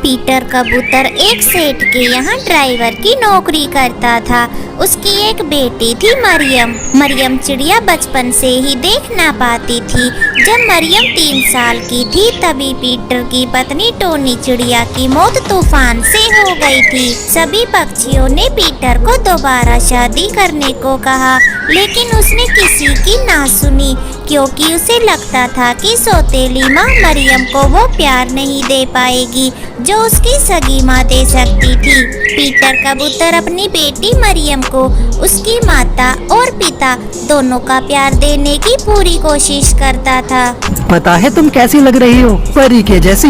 Peter कबूतर एक सेठ के यहाँ ड्राइवर की नौकरी करता था। उसकी एक बेटी थी मरियम। मरियम चिड़िया बचपन से ही देख ना पाती थी। जब मरियम 3 साल की थी तभी पीटर की पत्नी टोनी चिड़िया की मौत तूफान से हो गई थी। सभी पक्षियों ने पीटर को दोबारा शादी करने को कहा, लेकिन उसने किसी की ना सुनी, क्योंकि उसे लगता था कि सौतेली माँ मरियम को वो प्यार नहीं दे पाएगी जो उसकी सगी माँ दे सकती थी। पीटर कबूतर अपनी बेटी मरियम को उसकी माता और पिता दोनों का प्यार देने की पूरी कोशिश करता था। पता है तुम कैसी लग रही हो, परी के जैसी।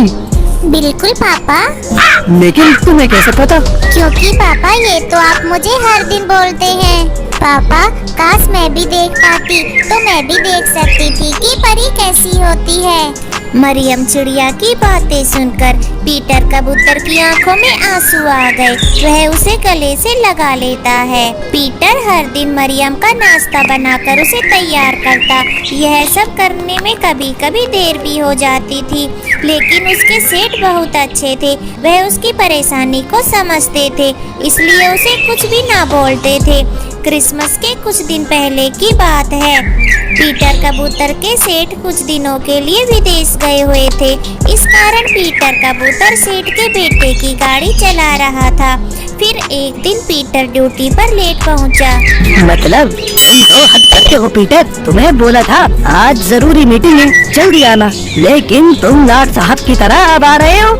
बिल्कुल पापा। लेकिन तुम्हें कैसे पता? क्योंकि पापा ये तो आप मुझे हर दिन बोलते हैं। पापा काश मैं भी देख पाती तो मैं भी देख सकती थी कि परी कैसी होती है। मरियम चिड़िया की बातें सुनकर पीटर कबूतर की आंखों में आंसू आ गए। वह उसे गले से लगा लेता है। पीटर हर दिन मरियम का नाश्ता बनाकर उसे तैयार करता। यह सब करने में कभी कभी देर भी हो जाती थी, लेकिन उसके सेठ बहुत अच्छे थे। वह उसकी परेशानी को समझते थे, इसलिए उसे कुछ भी ना बोलते थे। क्रिसमस के कुछ दिन पहले की बात है। पीटर कबूतर के सेठ कुछ दिनों के लिए विदेश गए हुए थे। इस कारण पीटर कबूतर सेठ के बेटे की गाड़ी चला रहा था। फिर एक दिन पीटर ड्यूटी पर लेट पहुंचा। मतलब तुम तो हद करते हो पीटर। तुम्हें बोला था आज जरूरी मीटिंग है, जल्दी आना, लेकिन तुम लाट साहब की तरह अब आ रहे हो।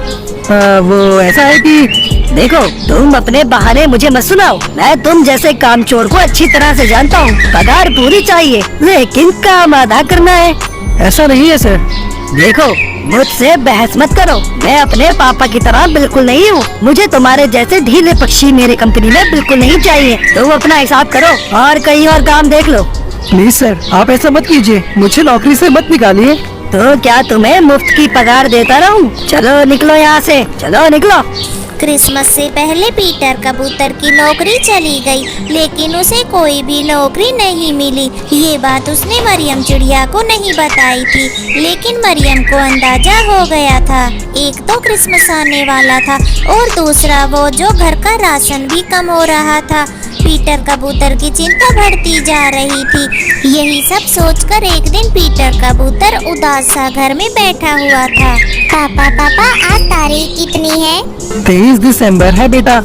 वो ऐसा है कि देखो, तुम अपने बहाने मुझे मत सुनाओ। मैं तुम जैसे कामचोर को अच्छी तरह से जानता हूँ। पगार पूरी चाहिए, लेकिन काम आधा करना है। ऐसा नहीं है सर। देखो, मुझसे बहस मत करो। मैं अपने पापा की तरह बिल्कुल नहीं हूँ। मुझे तुम्हारे जैसे ढीले पक्षी मेरी कंपनी में बिल्कुल नहीं चाहिए। तुम अपना हिसाब करो और कहीं और काम देख लो। प्लीज सर, आप ऐसा मत कीजिए। मुझे नौकरी से मत निकालिए। तो क्या तुम्हें मुफ्त की पगार देता रहूं? चलो निकलो यहाँ से, चलो निकलो। क्रिसमस से पहले पीटर कबूतर की नौकरी चली गई, लेकिन उसे कोई भी नौकरी नहीं मिली। ये बात उसने मरियम चिड़िया को नहीं बताई थी, लेकिन मरियम को अंदाजा हो गया था। एक तो क्रिसमस आने वाला था और दूसरा वो जो घर का राशन भी कम हो रहा था। पीटर कबूतर की चिंता बढ़ती जा रही थी। यही सब सोचकर एक दिन पीटर कबूतर उदास सा घर में बैठा हुआ था। पापा पापा, आज तारीख कितनी है? 23 दिसंबर है बेटा।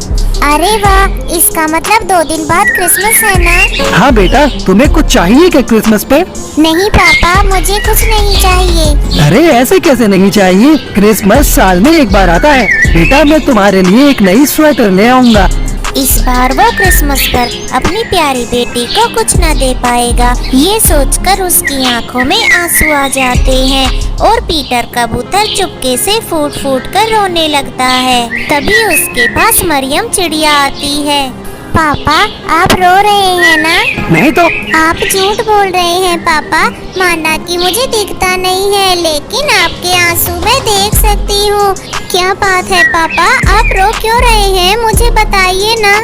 अरे वाह, इसका मतलब 2 दिन बाद क्रिसमस है ना? हाँ बेटा, तुम्हें कुछ चाहिए क्या क्रिसमस पे? नहीं पापा, मुझे कुछ नहीं चाहिए। अरे ऐसे कैसे नहीं चाहिए? क्रिसमस साल में एक बार आता है बेटा। मैं तुम्हारे लिए एक नई स्वेटर ले आऊँगा। इस बार वो क्रिसमस पर अपनी प्यारी बेटी को कुछ न दे पाएगा। ये सोचकर उसकी आंखों में आंसू आ जाते हैं और पीटर कबूतर चुपके से फूट फूट कर रोने लगता है। तभी उसके पास मरियम चिड़िया आती है। पापा, आप रो रहे हैं ना? नहीं तो। आप झूठ बोल रहे हैं पापा। माना कि मुझे दिखता नहीं है, लेकिन आपके आंसू मैं देख सकती हूँ। क्या बात है पापा, आप रो क्यों रहे हैं? मुझे बताइए ना।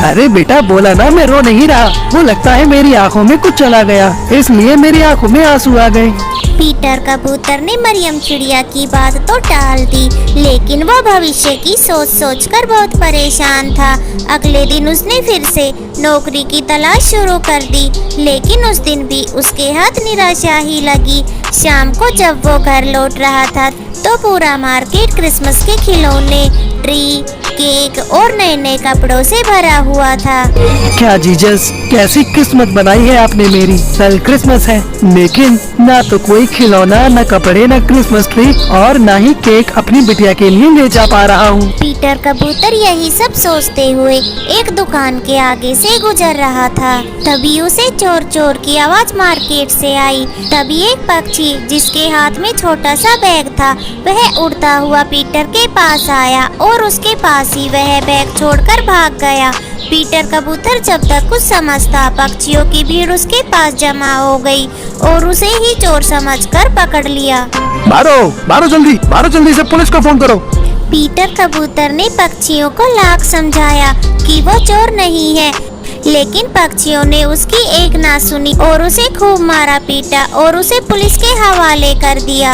अरे बेटा, बोला ना मैं रो नहीं रहा। वो लगता है मेरी आँखों में कुछ चला गया, इसलिए मेरी आँखों में आंसू आ गए। पीटर कबूतर ने मरियम चिड़िया की बात तो टाल दी, लेकिन वो भविष्य की सोच सोचकर बहुत परेशान था। अगले दिन उसने फिर से नौकरी की तलाश शुरू कर दी, लेकिन उस दिन भी उसके हाथ निराशा ही लगी। शाम को जब वो घर लौट रहा था तो पूरा मार्केट क्रिसमस के खिलौने, ट्री, केक और नए नए कपड़ों से भरा हुआ था। क्या जीजस, कैसी किस्मत बनाई है आपने मेरी। कल क्रिसमस है, लेकिन ना तो कोई खिलौना, न कपड़े, न क्रिसमस ट्री और न ही केक अपनी बिटिया के लिए ले जा पा रहा हूँ। पीटर कबूतर यही सब सोचते हुए एक दुकान के आगे से गुजर रहा था। तभी उसे चोर चोर की आवाज मार्केट से आई। तभी एक पक्षी जिसके हाथ में छोटा सा बैग था, वह उड़ता हुआ पीटर के पास आया और उसके पास ही वह बैग छोड़कर भाग गया। पीटर कबूतर जब तक कुछ समझता, पक्षियों की भीड़ उसके पास जमा हो गई और उसे ही चोर समझकर पकड़ लिया। मारो जल्दी से पुलिस को फोन करो। पीटर कबूतर ने पक्षियों को लाख समझाया कि वो चोर नहीं है, लेकिन पक्षियों ने उसकी एक ना सुनी और उसे खूब मारा पीटा और उसे पुलिस के हवाले कर दिया।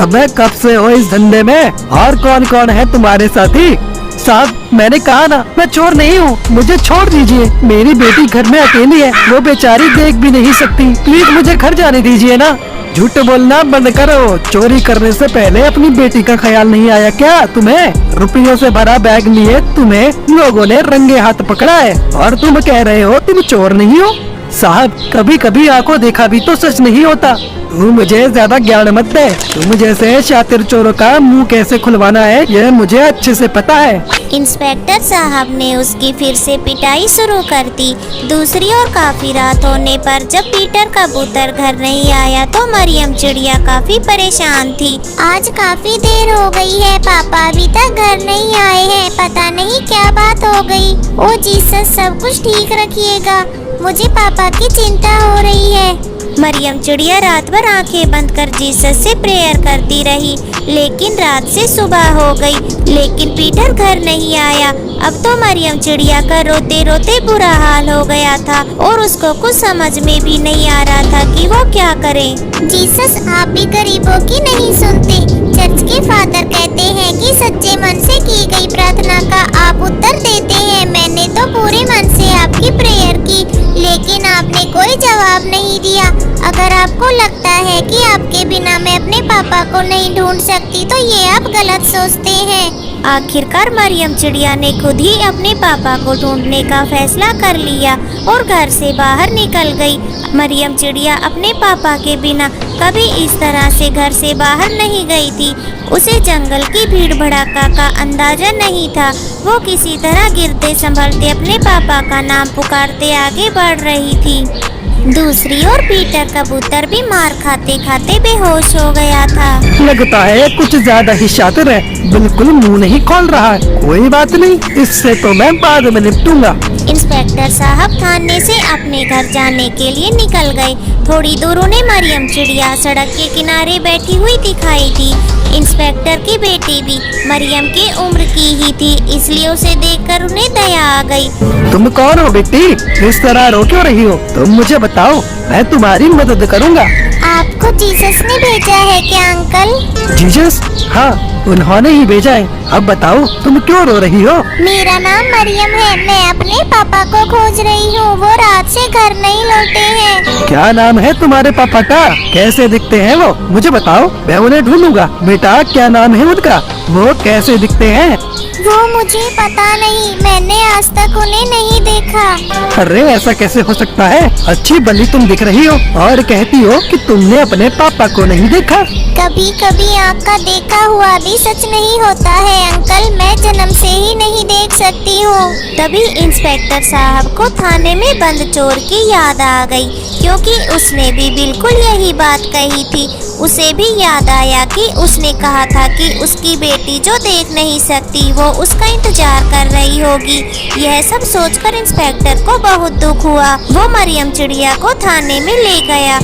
अबे कब से हो इस धंधे में और कौन कौन है तुम्हारे साथी? साहब मैंने कहा ना मैं चोर नहीं हूँ, मुझे छोड़ दीजिए। मेरी बेटी घर में अकेली है, वो बेचारी देख भी नहीं सकती। प्लीज मुझे घर जाने दीजिए ना। झूठ बोलना बंद करो। चोरी करने से पहले अपनी बेटी का ख्याल नहीं आया क्या तुम्हें? रुपयों से भरा बैग लिए तुम्हें लोगों ने रंगे हाथ पकड़ा है और तुम कह रहे हो तुम चोर नहीं हो? साहब कभी कभी आंखों देखा भी तो सच नहीं होता। तू मुझे ज्यादा ज्ञान मत दे। तुम जैसे शातिर चोरों का मुंह कैसे खुलवाना है यह मुझे अच्छे से पता है। इंस्पेक्टर साहब ने उसकी फिर से पिटाई शुरू कर दी। दूसरी ओर काफी रात होने पर जब पीटर कबूतर घर नहीं आया तो मरियम चिड़िया काफी परेशान थी। आज काफी देर हो गई है, पापा अभी तक घर नहीं आए हैं। पता नहीं क्या बात हो गई। ओ जीसस सब कुछ ठीक रखिएगा, मुझे पापा की चिंता हो रही है। मरियम चिड़िया रात भर आंखें बंद कर जीसस से प्रेयर करती रही, लेकिन रात से सुबह हो गई लेकिन पीटर घर नहीं आया। अब तो मरियम चिड़िया का रोते रोते बुरा हाल हो गया था और उसको कुछ समझ में भी नहीं आ रहा था कि वो क्या करे। जीसस आप भी गरीबों की नहीं सुनते। चर्च के फादर कहते हैं कि सच्चे मन से की गई प्रार्थना का आप उत्तर देते हैं। मैंने तो पूरे मन से आपकी प्रेयर की, लेकिन आपने कोई जवाब नहीं दिया। अगर आपको लगता है कि आपके बिना मैं अपने पापा को नहीं ढूंढ सकती तो ये आप गलत सोचते हैं। आखिरकार मरियम चिड़िया ने खुद ही अपने पापा को ढूंढने का फैसला कर लिया और घर से बाहर निकल गई। मरियम चिड़िया अपने पापा के बिना कभी इस तरह से घर से बाहर नहीं गई थी। उसे जंगल की भीड़ भड़ाका का अंदाजा नहीं था। वो किसी तरह गिरते संभलते अपने पापा का नाम पुकारते आगे बढ़ रही थी। दूसरी ओर पीटर कबूतर भी मार खाते खाते बेहोश हो गया था। लगता है कुछ ज्यादा ही शातिर है, बिल्कुल मुंह नहीं खोल रहा है। कोई बात नहीं, इससे तो मैं बाद में निपटूंगा। इंस्पेक्टर साहब थाने से अपने घर जाने के लिए निकल गए। थोड़ी दूर उन्हें मरियम चिड़िया सड़क के किनारे बैठी हुई दिखाई दी। इंस्पेक्टर की बेटी भी मरियम की उम्र की ही थी, इसलिए उसे देखकर उन्हें दया आ गई। तुम कौन हो बेटी? इस तरह रो क्यों रही हो? तुम मुझे बताओ, मैं तुम्हारी मदद करूंगा। आपको जीसस ने भेजा है क्या अंकल? जीसस? हाँ उन्होंने ही भेजा है। अब बताओ तुम क्यों रो रही हो? मेरा नाम मरियम है, मैं अपने पापा को खोज रही हूँ। वो रात से घर नहीं लौटे हैं। क्या नाम है तुम्हारे पापा का? कैसे दिखते हैं वो? मुझे बताओ, मैं उन्हें ढूंढूंगा। बेटा क्या नाम है उनका? वो कैसे दिखते हैं? वो मुझे पता नहीं, मैंने आज तक उन्हें नहीं देखा। अरे ऐसा कैसे हो सकता है? अच्छी भली तुम दिख रही हो और कहती हो कि तुमने अपने पापा को नहीं देखा। कभी कभी आँख का देखा हुआ भी सच नहीं होता है अंकल, मैं जन्म से ही नहीं देख सकती हूँ। तभी इंस्पेक्टर साहब को थाने में बंद चोर की याद आ गई, क्योंकि उसने भी बिल्कुल यही बात कही थी। उसे भी याद आया कि उसने कहा था कि उसकी बेटी जो देख नहीं सकती वो उसका इंतजार कर रही होगी। यह सब सोचकर इंस्पेक्टर को बहुत दुख हुआ। वो मरियम चिड़िया को थाने में ले गया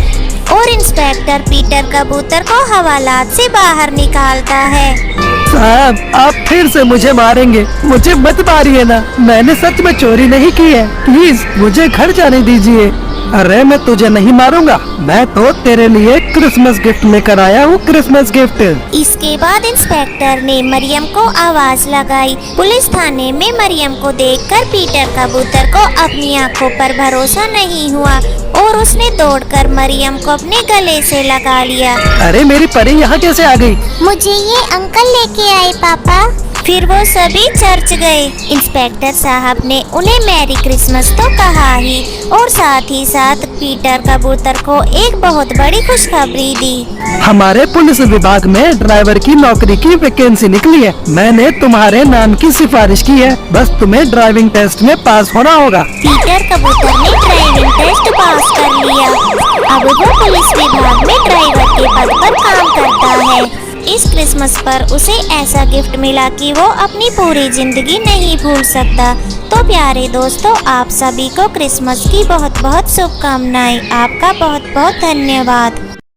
और इंस्पेक्टर पीटर कबूतर को हवालात से बाहर निकालता है। साहब आप फिर से मुझे मारेंगे, मुझे मत मारिए ना। मैंने सच में चोरी नहीं की है, प्लीज मुझे घर जाने दीजिए। अरे मैं तुझे नहीं मारूंगा, मैं तो तेरे लिए क्रिसमस गिफ्ट लेकर आया हूँ, क्रिसमस गिफ्ट। इसके बाद इंस्पेक्टर ने मरियम को आवाज लगाई। पुलिस थाने में मरियम को देखकर पीटर कबूतर को अपनी आंखों पर भरोसा नहीं हुआ और उसने दौड़कर मरियम को अपने गले से लगा लिया। अरे मेरी परी यहाँ कैसे आ गई? मुझे ये अंकल लेके आए पापा। फिर वो सभी चर्च गए। इंस्पेक्टर साहब ने उन्हें मैरी क्रिसमस तो कहा ही और साथ ही साथ पीटर कबूतर को एक बहुत बड़ी खुशखबरी दी। हमारे पुलिस विभाग में ड्राइवर की नौकरी की वैकेंसी निकली है। मैंने तुम्हारे नाम की सिफारिश की है, बस तुम्हें ड्राइविंग टेस्ट में पास होना होगा। पीटर कबूतर ने ड्राइविंग टेस्ट पास कर लिया। अब वो पुलिस विभाग में ड्राइवर के पद पर काम करता है। इस क्रिसमस पर उसे ऐसा गिफ्ट मिला कि वो अपनी पूरी जिंदगी नहीं भूल सकता। तो प्यारे दोस्तों, आप सभी को क्रिसमस की बहुत बहुत शुभकामनाएं। आपका बहुत बहुत धन्यवाद।